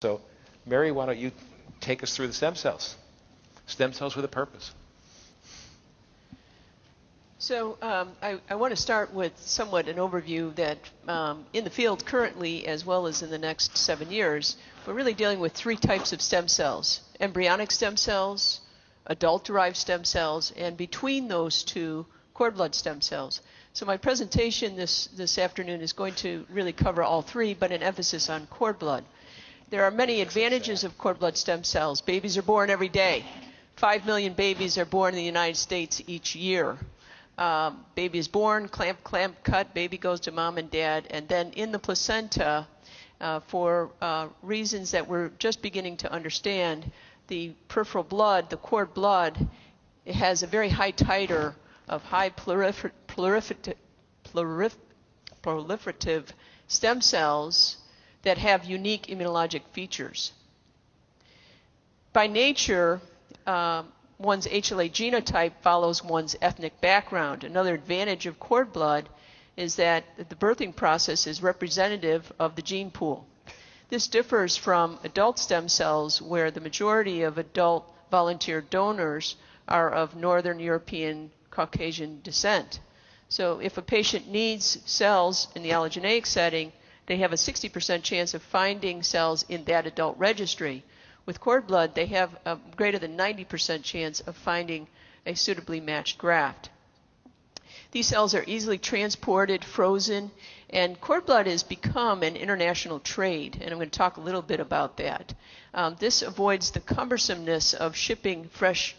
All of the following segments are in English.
So, Mary, why don't you take us through the stem cells? Stem cells with a purpose. So I want to start with somewhat an overview that in the field currently, as well as in the next 7 years, we're really dealing with three types of stem cells: embryonic stem cells, adult-derived stem cells, and between those two, cord blood stem cells. So my presentation this afternoon is going to really cover all three, but an emphasis on cord blood. There are many advantages of cord blood stem cells. Babies are born every day. 5 million babies are born in the United States each year. Baby is born, clamp, cut, baby goes to mom and dad, and then in the placenta, for reasons that we're just beginning to understand, the peripheral blood, the cord blood, it has a very high titer of high proliferative stem cells that have unique immunologic features. By nature, one's HLA genotype follows one's ethnic background. Another advantage of cord blood is that the birthing process is representative of the gene pool. This differs from adult stem cells, where the majority of adult volunteer donors are of Northern European Caucasian descent. So if a patient needs cells in the allogeneic setting, they have a 60% chance of finding cells in that adult registry. With cord blood, they have a greater than 90% chance of finding a suitably matched graft. These cells are easily transported, frozen, and cord blood has become an international trade, and I'm going to talk a little bit about that. This avoids the cumbersomeness of shipping fresh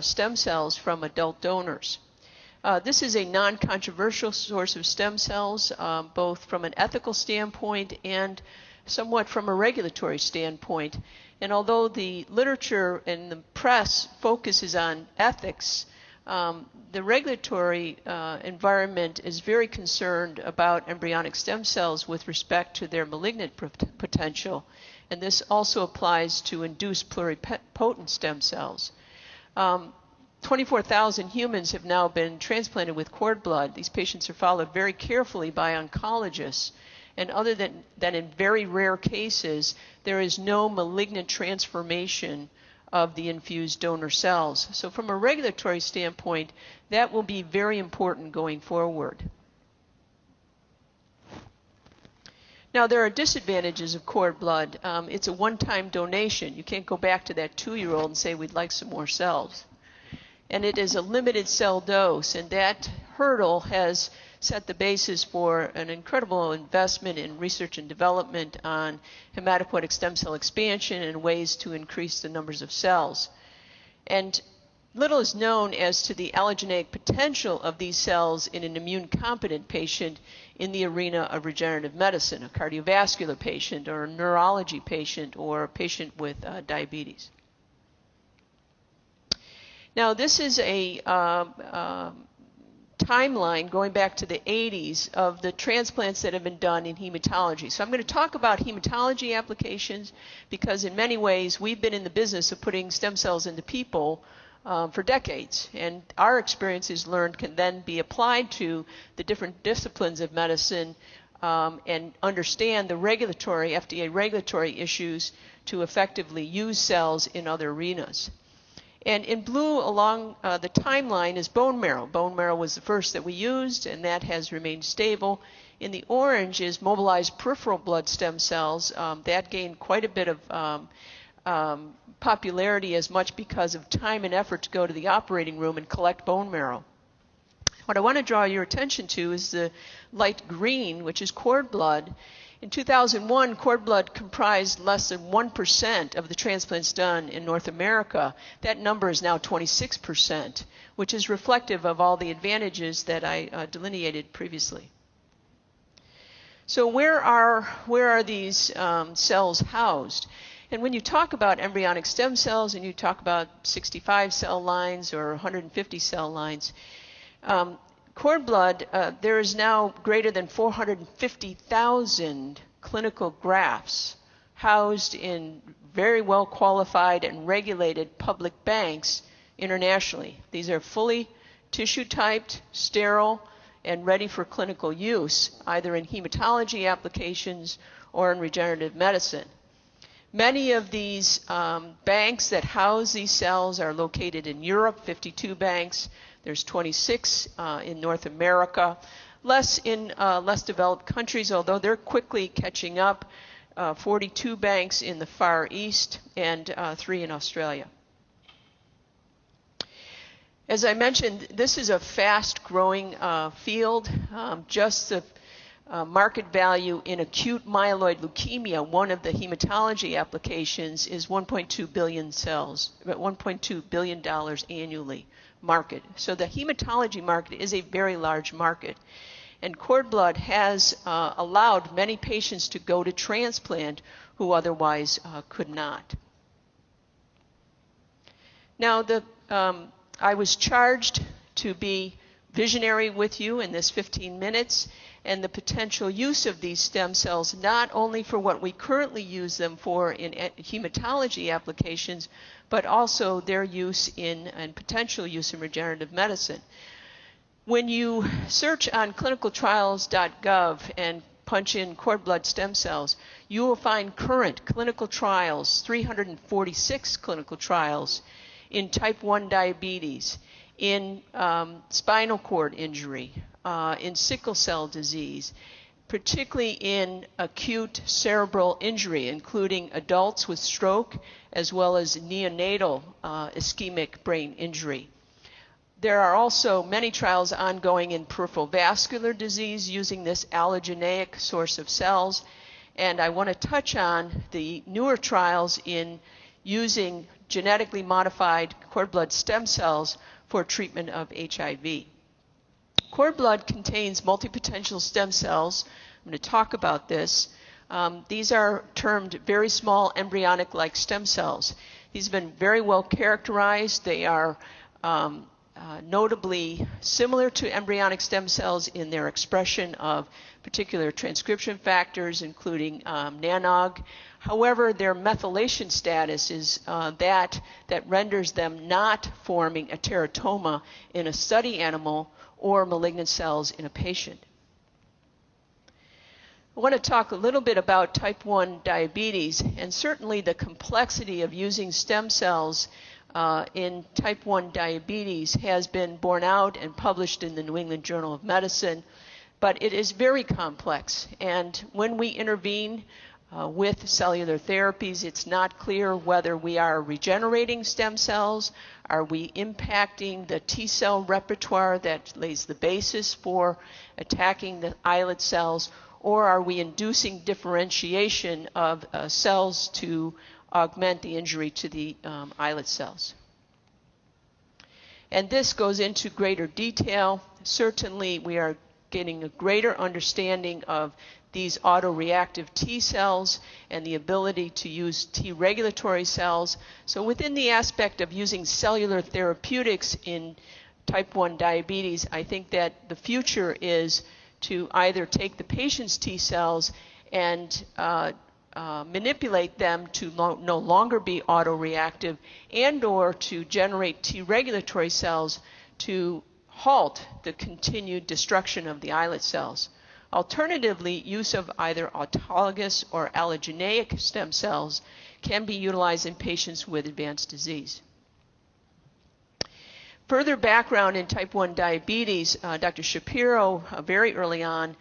stem cells from adult donors. This is a non-controversial source of stem cells, both from an ethical standpoint and somewhat from a regulatory standpoint. And although the literature and the press focuses on ethics, the regulatory environment is very concerned about embryonic stem cells with respect to their malignant potential. And this also applies to induced pluripotent stem cells. 24,000 humans have now been transplanted with cord blood. These patients are followed very carefully by oncologists. And other than in very rare cases, there is no malignant transformation of the infused donor cells. So from a regulatory standpoint, that will be very important going forward. Now, there are disadvantages of cord blood. It's a one-time donation. You can't go back to that 2-year-old and say, we'd like some more cells. And it is a limited cell dose, and that hurdle has set the basis for an incredible investment in research and development on hematopoietic stem cell expansion and ways to increase the numbers of cells. And little is known as to the allogeneic potential of these cells in an immune-competent patient in the arena of regenerative medicine, a cardiovascular patient or a neurology patient or a patient with diabetes. Now, this is a timeline going back to the 80s of the transplants that have been done in hematology. So I'm going to talk about hematology applications because in many ways we've been in the business of putting stem cells into people for decades. And our experiences learned can then be applied to the different disciplines of medicine and understand the regulatory, FDA regulatory issues to effectively use cells in other arenas. And in blue along the timeline is bone marrow. Bone marrow was the first that we used, and that has remained stable. In the orange is mobilized peripheral blood stem cells. That gained quite a bit of popularity, as much because of time and effort to go to the operating room and collect bone marrow. What I want to draw your attention to is the light green, which is cord blood. In 2001, cord blood comprised less than 1% of the transplants done in North America. That number is now 26%, which is reflective of all the advantages that I delineated previously. So where are these cells housed? And when you talk about embryonic stem cells and you talk about 65 cell lines or 150 cell lines, cord blood, there is now greater than 450,000 clinical grafts housed in very well qualified and regulated public banks internationally. These are fully tissue typed, sterile, and ready for clinical use, either in hematology applications or in regenerative medicine. Many of these banks that house these cells are located in Europe, 52 banks. There's 26 in North America, less in less developed countries, although they're quickly catching up. 42 banks in the Far East and 3 in Australia. As I mentioned, this is a fast-growing field. Just the market value in acute myeloid leukemia, one of the hematology applications, is 1.2 billion cells, about $1.2 billion annually market. So the hematology market is a very large market. And cord blood has allowed many patients to go to transplant who otherwise could not. Now, I was charged to be visionary with you in this 15 minutes and the potential use of these stem cells, not only for what we currently use them for in hematology applications, but also their use in and potential use in regenerative medicine. When you search on clinicaltrials.gov and punch in cord blood stem cells, you will find current clinical trials, 346 clinical trials, in type 1 diabetes, in spinal cord injury, in sickle cell disease, particularly in acute cerebral injury, including adults with stroke, as well as neonatal ischemic brain injury. There are also many trials ongoing in peripheral vascular disease using this allogeneic source of cells, and I want to touch on the newer trials in using genetically modified cord blood stem cells for treatment of HIV. Cord blood contains multipotential stem cells. I'm going to talk about this. These are termed very small embryonic-like stem cells. These have been very well characterized. They are notably similar to embryonic stem cells in their expression of particular transcription factors, including NANOG. However, their methylation status is that renders them not forming a teratoma in a study animal or malignant cells in a patient. I want to talk a little bit about type 1 diabetes, and certainly the complexity of using stem cells in type 1 diabetes has been borne out and published in the New England Journal of Medicine, but it is very complex. And when we intervene with cellular therapies, it's not clear whether we are regenerating stem cells, are we impacting the T cell repertoire that lays the basis for attacking the islet cells, or are we inducing differentiation of cells to augment the injury to the islet cells. And this goes into greater detail. Certainly we are getting a greater understanding of these autoreactive T cells and the ability to use T regulatory cells. So within the aspect of using cellular therapeutics in type 1 diabetes, I think that the future is to either take the patient's T cells and manipulate them to no longer be autoreactive, and or to generate T regulatory cells to halt the continued destruction of the islet cells. Alternatively, use of either autologous or allogeneic stem cells can be utilized in patients with advanced disease. Further background in type 1 diabetes, Dr. Shapiro very early on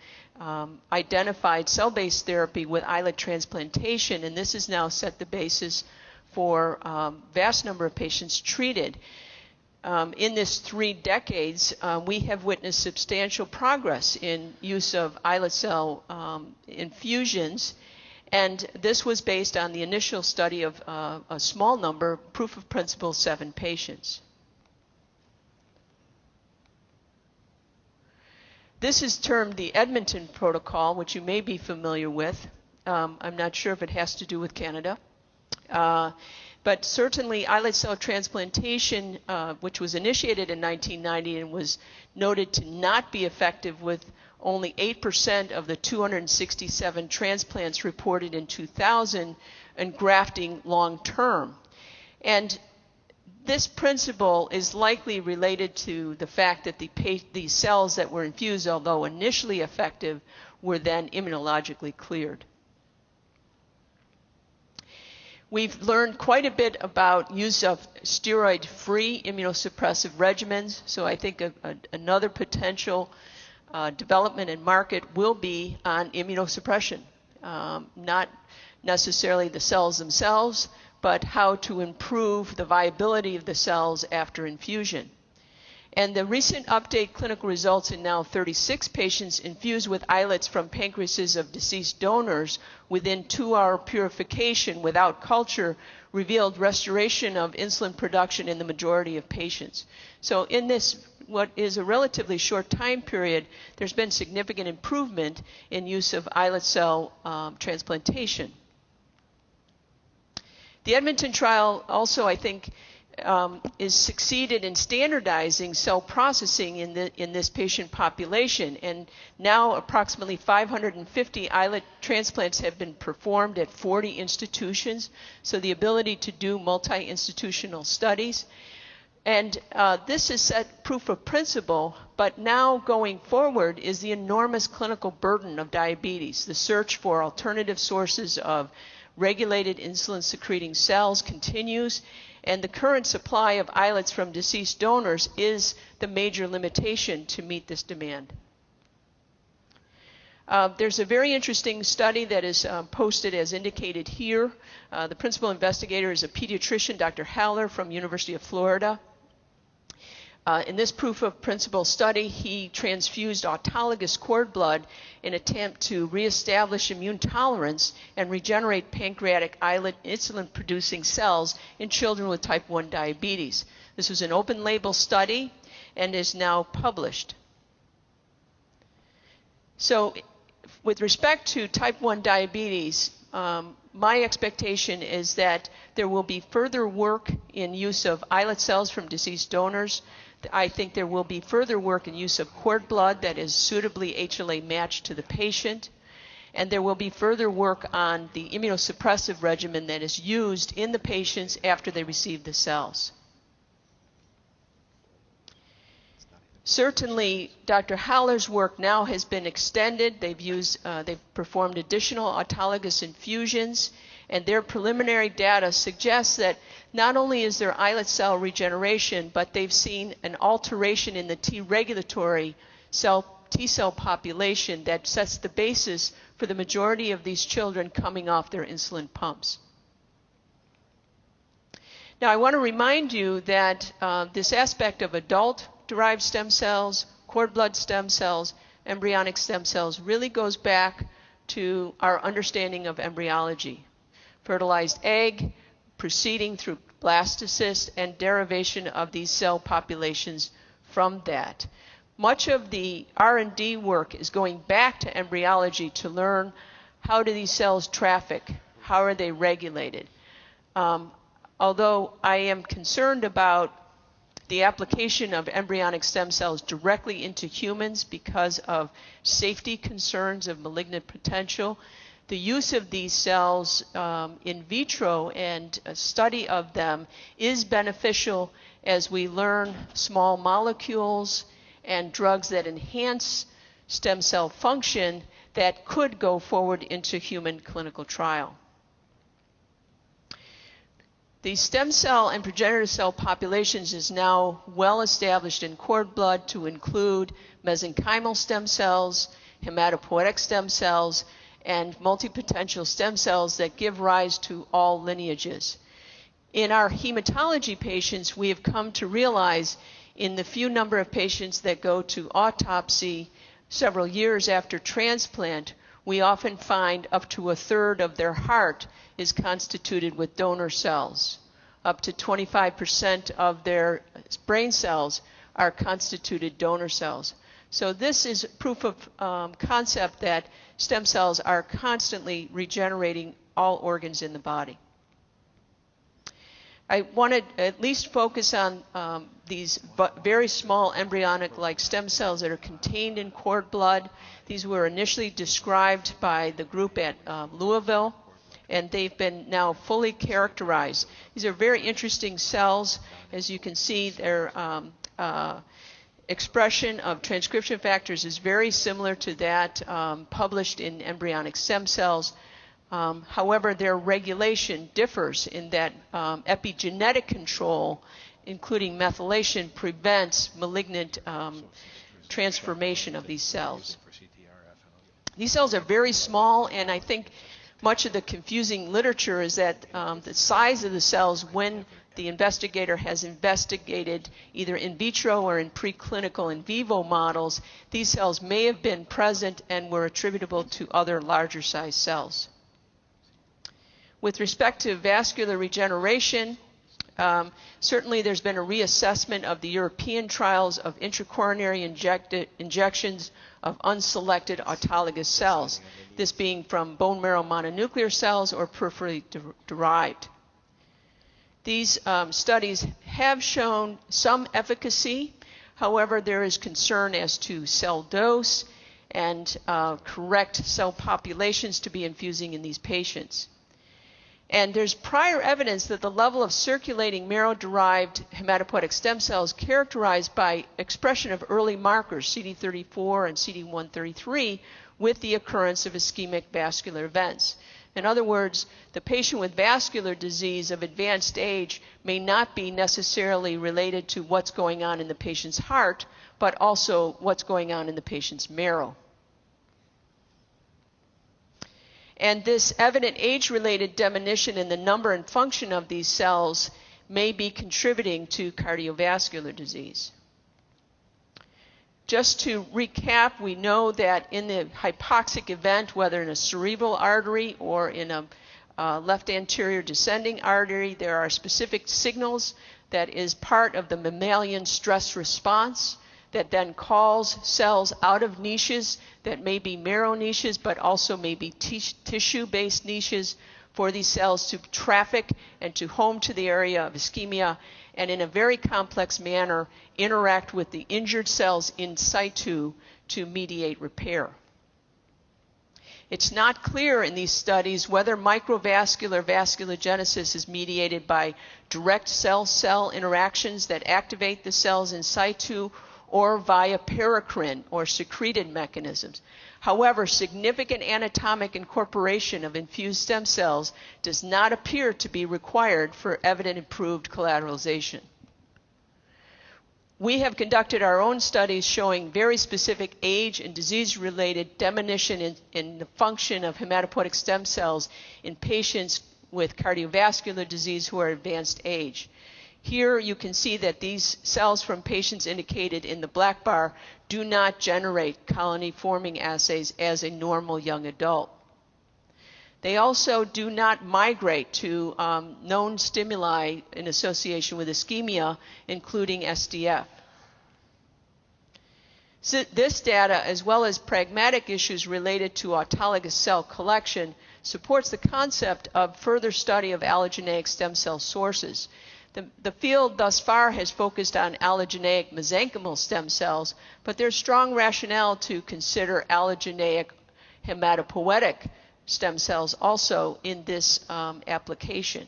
identified cell-based therapy with islet transplantation, and this has now set the basis for a vast number of patients treated. In this 3 decades, we have witnessed substantial progress in use of islet cell infusions, and this was based on the initial study of a small number, proof of principle 7 patients. This is termed the Edmonton Protocol, which you may be familiar with. I'm not sure if it has to do with Canada. But certainly islet cell transplantation, which was initiated in 1990 and was noted to not be effective with only 8% of the 267 transplants reported in 2000 and grafting long term. And this principle is likely related to the fact that the cells that were infused, although initially effective, were then immunologically cleared. We've learned quite a bit about use of steroid-free immunosuppressive regimens, so I think another potential development and market will be on immunosuppression. Not necessarily the cells themselves, but how to improve the viability of the cells after infusion. And the recent update clinical results in now 36 patients infused with islets from pancreases of deceased donors within 2-hour purification without culture revealed restoration of insulin production in the majority of patients. So in this, what is a relatively short time period, there's been significant improvement in use of islet cell transplantation. The Edmonton trial also, I think, is succeeded in standardizing cell processing in this patient population, and now approximately 550 islet transplants have been performed at 40 institutions, so the ability to do multi-institutional studies. And this is set proof of principle, but now going forward is the enormous clinical burden of diabetes. The search for alternative sources of regulated insulin secreting cells continues, and the current supply of islets from deceased donors is the major limitation to meet this demand. There's a very interesting study that is posted as indicated here. The principal investigator is a pediatrician, Dr. Haller from University of Florida. In this proof of principle study, he transfused autologous cord blood in an attempt to reestablish immune tolerance and regenerate pancreatic islet insulin-producing cells in children with type 1 diabetes. This was an open-label study and is now published. So with respect to type 1 diabetes, my expectation is that there will be further work in use of islet cells from deceased donors. I think there will be further work in use of cord blood that is suitably HLA matched to the patient. And there will be further work on the immunosuppressive regimen that is used in the patients after they receive the cells. Certainly, Dr. Haller's work now has been extended. They've performed additional autologous infusions, and their preliminary data suggests that not only is there islet cell regeneration, but they've seen an alteration in the T regulatory T cell population that sets the basis for the majority of these children coming off their insulin pumps. Now, I want to remind you that this aspect of adult-derived stem cells, cord blood stem cells, embryonic stem cells really goes back to our understanding of embryology. Fertilized egg, proceeding through blastocyst, and derivation of these cell populations from that. Much of the R&D work is going back to embryology to learn how do these cells traffic, how are they regulated. Although I am concerned about the application of embryonic stem cells directly into humans because of safety concerns of malignant potential, the use of these cells in vitro and a study of them is beneficial as we learn small molecules and drugs that enhance stem cell function that could go forward into human clinical trial. The stem cell and progenitor cell populations is now well established in cord blood to include mesenchymal stem cells, hematopoietic stem cells, and multipotential stem cells that give rise to all lineages. In our hematology patients, we have come to realize in the few number of patients that go to autopsy several years after transplant, we often find up to 1/3 of their heart is constituted with donor cells. Up to 25% of their brain cells are constituted donor cells. So this is proof of concept that stem cells are constantly regenerating all organs in the body. I want to at least focus on these very small embryonic-like stem cells that are contained in cord blood. These were initially described by the group at Louisville, and they've been now fully characterized. These are very interesting cells. As you can see, their expression of transcription factors is very similar to that published in embryonic stem cells. However, their regulation differs in that epigenetic control, including methylation, prevents malignant transformation of these cells. These cells are very small, and I think much of the confusing literature is that the size of the cells, when the investigator has investigated either in vitro or in preclinical in vivo models, these cells may have been present and were attributable to other larger sized cells. With respect to vascular regeneration, certainly there's been a reassessment of the European trials of intracoronary injections of unselected autologous cells, this being from bone marrow mononuclear cells or peripherally derived. These studies have shown some efficacy. However, there is concern as to cell dose and correct cell populations to be infusing in these patients. And there's prior evidence that the level of circulating marrow-derived hematopoietic stem cells characterized by expression of early markers, CD34 and CD133, with the occurrence of ischemic vascular events. In other words, the patient with vascular disease of advanced age may not be necessarily related to what's going on in the patient's heart, but also what's going on in the patient's marrow. And this evident age-related diminution in the number and function of these cells may be contributing to cardiovascular disease. Just to recap, we know that in the hypoxic event, whether in a cerebral artery or in a left anterior descending artery, there are specific signals that is part of the mammalian stress response that then calls cells out of niches that may be marrow niches, but also may be tissue-based niches for these cells to traffic and to home to the area of ischemia, and in a very complex manner interact with the injured cells in situ to mediate repair. It's not clear in these studies whether microvascular vasculogenesis is mediated by direct cell-cell interactions that activate the cells in situ or via paracrine or secreted mechanisms. However, significant anatomic incorporation of infused stem cells does not appear to be required for evident improved collateralization. We have conducted our own studies showing very specific age and disease-related diminution in the function of hematopoietic stem cells in patients with cardiovascular disease who are advanced age. Here you can see that these cells from patients indicated in the black bar do not generate colony-forming assays as a normal young adult. They also do not migrate to known stimuli in association with ischemia, including SDF. So this data, as well as pragmatic issues related to autologous cell collection, supports the concept of further study of allogeneic stem cell sources. The field thus far has focused on allogeneic mesenchymal stem cells, but there's strong rationale to consider allogeneic hematopoietic stem cells also in this application.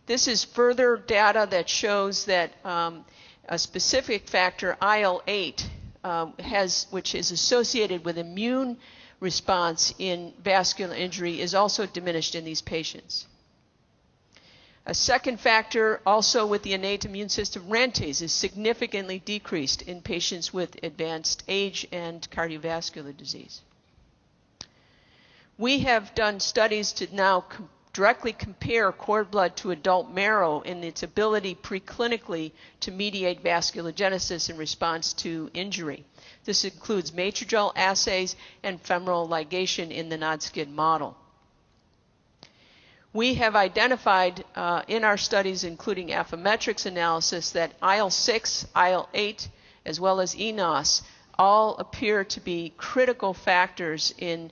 This is further data that shows that a specific factor, IL-8, which is associated with immune response in vascular injury, is also diminished in these patients. A second factor, also with the innate immune system, RANTase, is significantly decreased in patients with advanced age and cardiovascular disease. We have done studies to now directly compare cord blood to adult marrow in its ability preclinically to mediate vasculogenesis in response to injury. This includes Matrigel assays and femoral ligation in the non-skid model. We have identified in our studies, including Affymetrix analysis, that IL-6, IL-8, as well as eNOS all appear to be critical factors in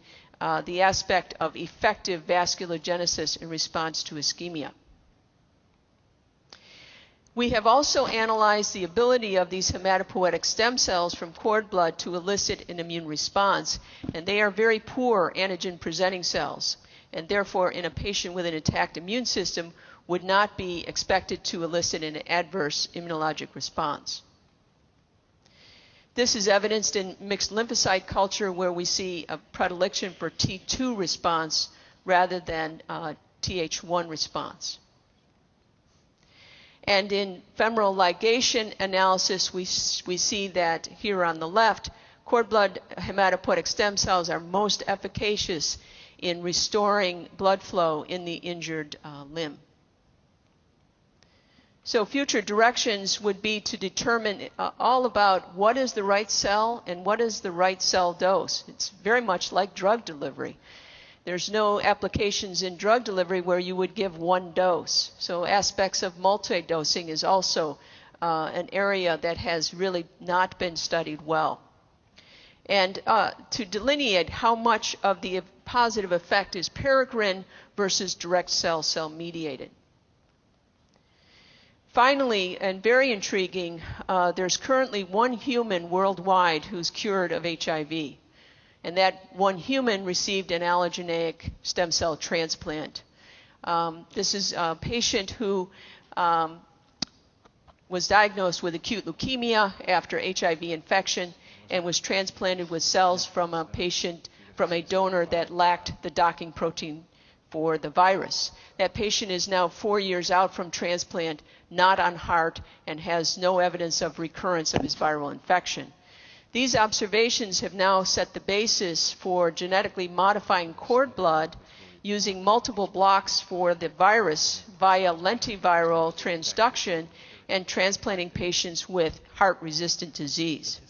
the aspect of effective vasculogenesis in response to ischemia. We have also analyzed the ability of these hematopoietic stem cells from cord blood to elicit an immune response, and they are very poor antigen-presenting cells, and therefore in a patient with an intact immune system would not be expected to elicit an adverse immunologic response. This is evidenced in mixed lymphocyte culture where we see a predilection for T2 response rather than Th1 response. And in femoral ligation analysis, we see that here on the left, cord blood hematopoietic stem cells are most efficacious in restoring blood flow in the injured limb. So future directions would be to determine all about what is the right cell and what is the right cell dose. It's very much like drug delivery. There's no applications in drug delivery where you would give one dose. So aspects of multi-dosing is also an area that has really not been studied well. And to delineate how much of the positive effect is peregrine versus direct cell mediated. Finally, and very intriguing, there's currently one human worldwide who's cured of HIV. And that one human received an allogeneic stem cell transplant. This is a patient who was diagnosed with acute leukemia after HIV infection and was transplanted with cells from a donor that lacked the docking protein for the virus. That patient is now 4 years out from transplant, not on heart, and has no evidence of recurrence of his viral infection. These observations have now set the basis for genetically modifying cord blood using multiple blocks for the virus via lentiviral transduction and transplanting patients with heart-resistant disease.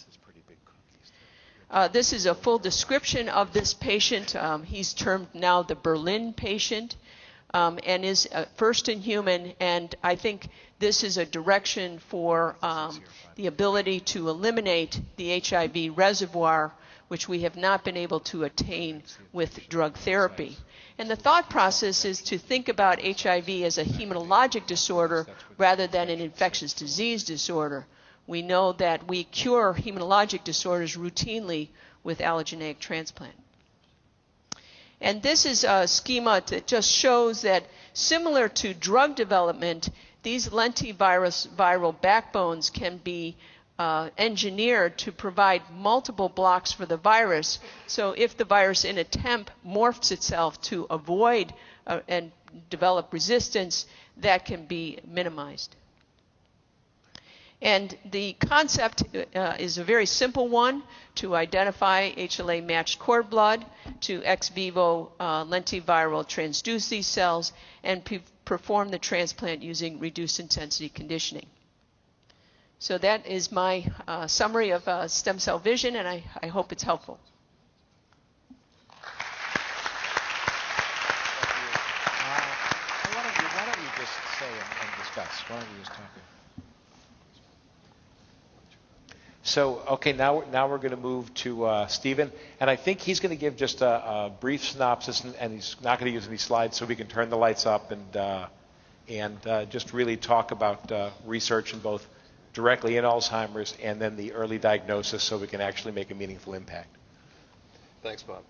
This is a full description of this patient. He's termed now the Berlin patient and is first in human, and I think this is a direction for the ability to eliminate the HIV reservoir, which we have not been able to attain with drug therapy. And the thought process is to think about HIV as a hematologic disorder rather than an infectious disease disorder. We know that we cure hematologic disorders routinely with allogeneic transplant. And this is a schema that just shows that similar to drug development, these lentiviral backbones can be engineered to provide multiple blocks for the virus. So if the virus in a temp morphs itself to avoid and develop resistance, that can be minimized. And the concept is a very simple one: to identify HLA-matched cord blood, to ex vivo lentiviral transduce these cells, and perform the transplant using reduced intensity conditioning. So that is my summary of stem cell vision, and I hope it's helpful. Why don't you just say and discuss? Why don't you just talk? So, okay, now we're going to move to Stephen, and I think he's going to give just a brief synopsis, and he's not going to use any slides, so we can turn the lights up and just really talk about research in both directly in Alzheimer's and then the early diagnosis, so we can actually make a meaningful impact. Thanks, Bob.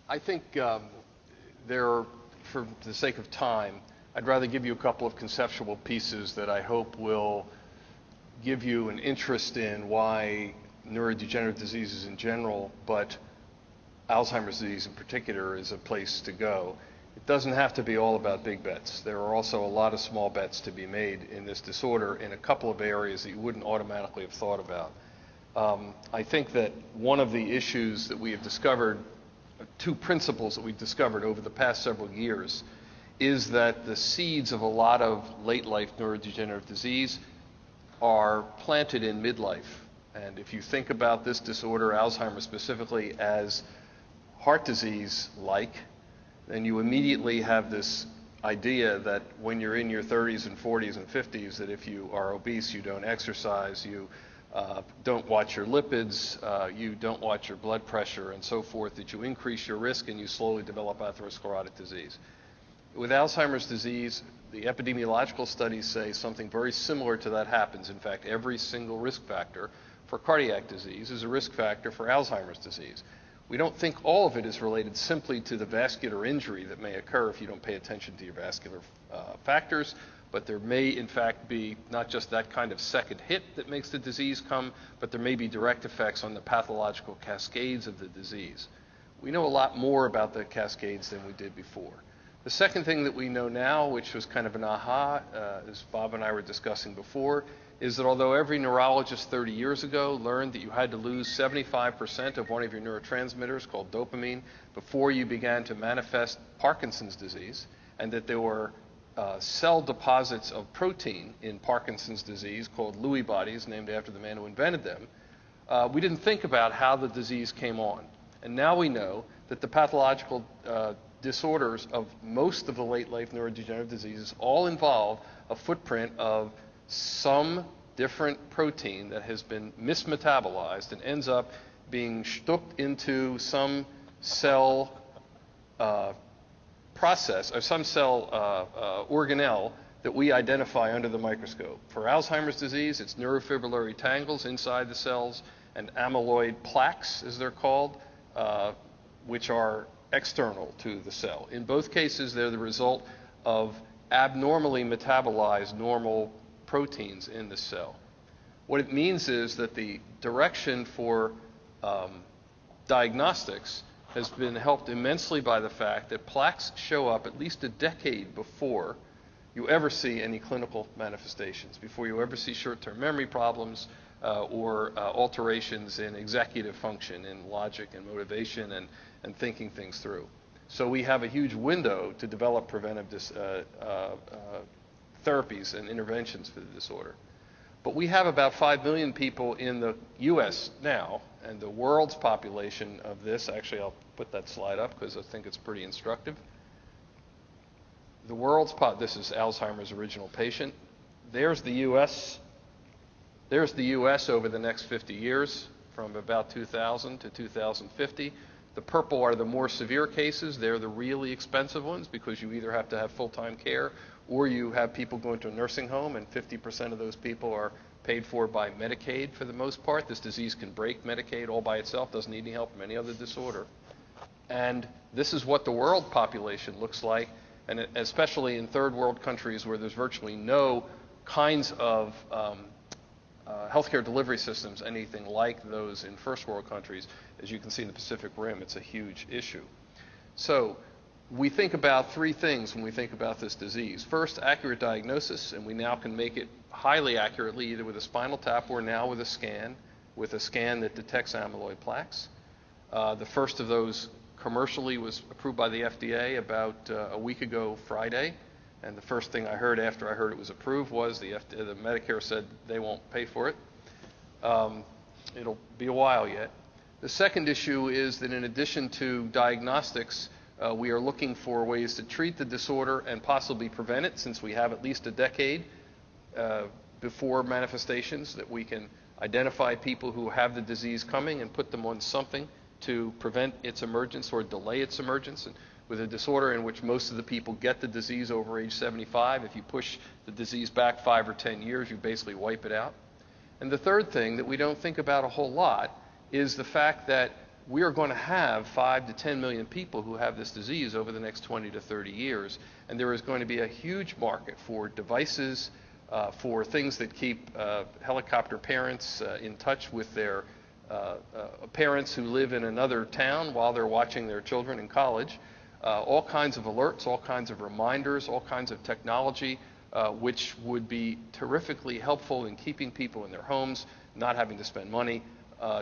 I think for the sake of time, I'd rather give you a couple of conceptual pieces that I hope will give you an interest in why neurodegenerative diseases in general, but Alzheimer's disease in particular, is a place to go. It doesn't have to be all about big bets. There are also a lot of small bets to be made in this disorder in a couple of areas that you wouldn't automatically have thought about. I think that one of the issues that we have discovered, two principles that we've discovered over the past several years, is that the seeds of a lot of late-life neurodegenerative disease are planted in midlife. And if you think about this disorder, Alzheimer's specifically, as heart disease-like, then you immediately have this idea that when you're in your 30s and 40s and 50s, that if you are obese, you don't exercise, you don't watch your lipids, you don't watch your blood pressure, and so forth, that you increase your risk and you slowly develop atherosclerotic disease. With Alzheimer's disease, the epidemiological studies say something very similar to that happens. In fact, every single risk factor for cardiac disease is a risk factor for Alzheimer's disease. We don't think all of it is related simply to the vascular injury that may occur if you don't pay attention to your vascular factors, but there may in fact be not just that kind of second hit that makes the disease come, but there may be direct effects on the pathological cascades of the disease. We know a lot more about the cascades than we did before. The second thing that we know now, which was kind of an aha, as Bob and I were discussing before, is that although every neurologist 30 years ago learned that you had to lose 75% of one of your neurotransmitters called dopamine before you began to manifest Parkinson's disease, and that there were cell deposits of protein in Parkinson's disease called Lewy bodies, named after the man who invented them, we didn't think about how the disease came on. And now we know that the pathological disorders of most of the late-life neurodegenerative diseases all involve a footprint of some different protein that has been mismetabolized and ends up being stuck into some cell process or some cell organelle that we identify under the microscope. For Alzheimer's disease, it's neurofibrillary tangles inside the cells and amyloid plaques, as they're called, which are external to the cell. In both cases, they're the result of abnormally metabolized normal proteins in the cell. What it means is that the direction for diagnostics has been helped immensely by the fact that plaques show up at least a decade before you ever see any clinical manifestations, before you ever see short-term memory problems or alterations in executive function, in logic and motivation and thinking things through. So we have a huge window to develop preventive therapies and interventions for the disorder. But we have about 5 million people in the U.S. now, and the world's population of this, actually I'll put that slide up because I think it's pretty instructive. The world's this is Alzheimer's original patient. There's the U.S. There's the U.S. over the next 50 years, from about 2000 to 2050. The purple are the more severe cases. They're the really expensive ones because you either have to have full-time care or you have people going to a nursing home, and 50% of those people are paid for by Medicaid for the most part. This disease can break Medicaid all by itself, doesn't need any help from any other disorder. And this is what the world population looks like, and especially in third world countries where there's virtually no kinds of healthcare delivery systems, anything like those in first world countries. As you can see in the Pacific Rim, it's a huge issue. So we think about three things when we think about this disease. First, accurate diagnosis, and we now can make it highly accurately, either with a spinal tap or now with a scan that detects amyloid plaques. The first of those commercially was approved by the FDA about a week ago Friday. And the first thing I heard after I heard it was approved was the Medicare said they won't pay for it. It'll be a while yet. The second issue is that in addition to diagnostics, we are looking for ways to treat the disorder and possibly prevent it, since we have at least a decade before manifestations, that we can identify people who have the disease coming and put them on something to prevent its emergence or delay its emergence. And with a disorder in which most of the people get the disease over age 75, if you push the disease back 5 or 10 years, you basically wipe it out. And the third thing that we don't think about a whole lot is the fact that we are going to have 5 to 10 million people who have this disease over the next 20 to 30 years. And there is going to be a huge market for devices, for things that keep helicopter parents in touch with their parents who live in another town while they're watching their children in college. All kinds of alerts, all kinds of reminders, all kinds of technology, which would be terrifically helpful in keeping people in their homes, not having to spend money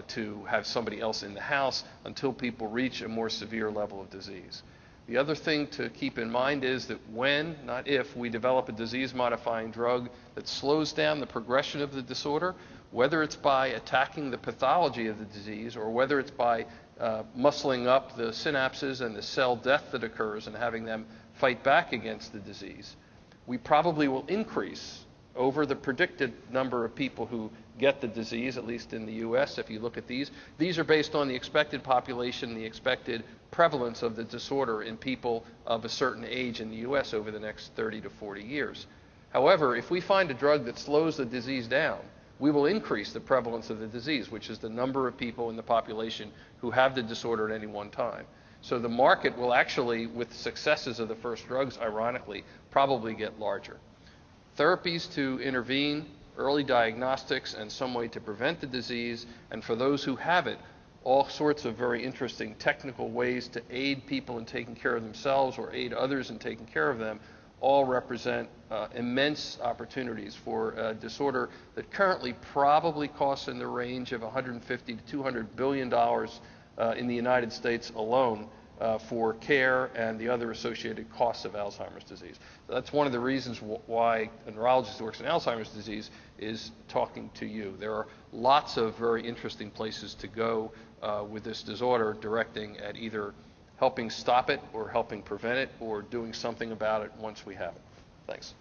to have somebody else in the house until people reach a more severe level of disease. The other thing to keep in mind is that when, not if, we develop a disease-modifying drug that slows down the progression of the disorder, whether it's by attacking the pathology of the disease or whether it's by muscling up the synapses and the cell death that occurs and having them fight back against the disease, we probably will increase over the predicted number of people who get the disease, at least in the U.S. If you look at these are based on the expected population, the expected prevalence of the disorder in people of a certain age in the U.S. over the next 30 to 40 years. However, if we find a drug that slows the disease down, we will increase the prevalence of the disease, which is the number of people in the population who have the disorder at any one time. So the market will actually, with successes of the first drugs, ironically, probably get larger. therapies to intervene, early diagnostics, and some way to prevent the disease, and for those who have it, all sorts of very interesting technical ways to aid people in taking care of themselves or aid others in taking care of them, all represent immense opportunities for a disorder that currently probably costs in the range of $150 to $200 billion in the United States alone for care and the other associated costs of Alzheimer's disease. So that's one of the reasons why a neurologist who works in Alzheimer's disease is talking to you. There are lots of very interesting places to go with this disorder, directing at either helping stop it or helping prevent it or doing something about it once we have it. Thanks.